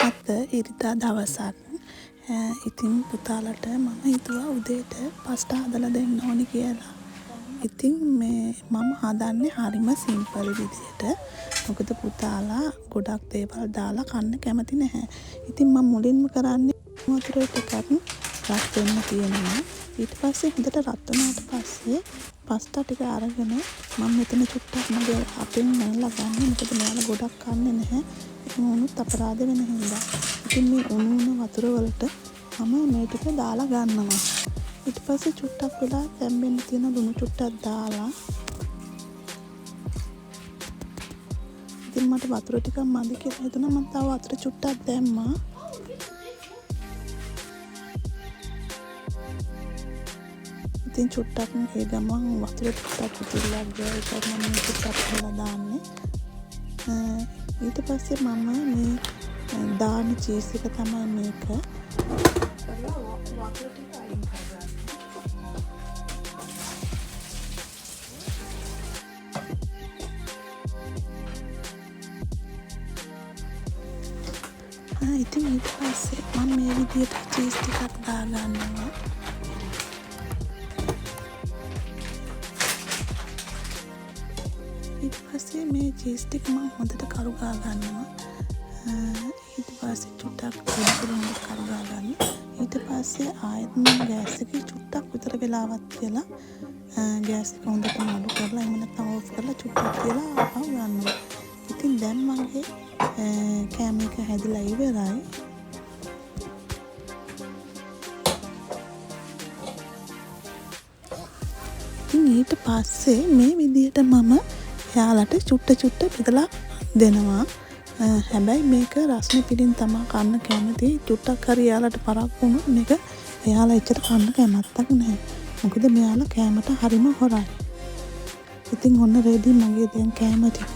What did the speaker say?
අද ඉරිදා දවසක්. ඉතින් පුතාලට මම හිතුවා උදේට පස්ටා හදලා දෙන්න ඕනි කියලා. ඉතින් මම හදන්නේ හරිම සිම්පල් විදියට. මොකද පුතාලා ගොඩක් දේවල් දාලා කන්න කැමති නැහැ. ඉතින් මම මුලින්ම කරන්නේ වතුර ටිකක් රත් වෙන්න තියෙනවා. ඊට පස්සේ හොඳට රත් වුණාට පස්සේ පස්ටා ටික අරගෙන මම මෙතන චුට්ටක් මගේ අපෙන් නැල්ලා ගන්න. මොකද මෙයාලා ගොඩක් කන්නේ නැහැ. එහෙම වුණොත් අපරාධ වෙන හින්දා. ඉතින් මේ උණු වතුර වලට මම මේ ටික දාලා ගන්නවා. ඊට පස්සේ චුට්ටක් වෙලා තැම්බෙන්න තියෙන ලුණු චුට්ටක් දාලා ඉතින් මට වතුර ටිකක් මදි කියලා හිතුණා. මම තව වතුර චුට්ටක් දැම්මා. ඉතින් චුට්ටක් මේ ගමන් වතුර ටිකක් උතුරලා ගියා. ඒක මම චුට්ටක් හදලා දාන්නේ. ඊට පස්සේ මම මේ දාන චීස් එක තමයි මේක. වතුර ටික අයින් කරගන්න. ඉතින් ඊට පස්සේ මම මේ විදිහට චීස් ටිකක් දාගන්නවා. ඊට පස්සේ මේ චීස් ටික මම හොඳට කරු ගා ගන්නවා. ඊට පස්සේ චුට්ටක් පොඩි කරු ගා ගන්න. ඊට පස්සේ ආයෙත් මම ගෑස් එකේ චුට්ටක් විතර වෙලාවක් තියලා ගෑස් එක හොඳට අඩු කරලා එහෙම නැත්නම් ඕෆ් කරලා චුට්ටක් තියලා ආපහු ගන්නවා. ඉතින් දැන් මගේ කෑම එක හැදලා ඉවරයි. ඉතින් ඊට පස්සේ මේ විදිහට මම එයාලට චුට්ට බෙදලා දෙනවා. හැබැයි මේක රස්නේ පිටින් තමයි කන්න කැමති. චුට්ටක් හරි එයාලට පරක්කු වුණොත් මේක එයාලා එච්චර කන්න කැමැත්තක් නැහැ. මොකද මෙයාලා කෑමට හරිම හොරයි. ඉතින් ඔන්න රෙඩි මගේ දැන් කෑම ටික.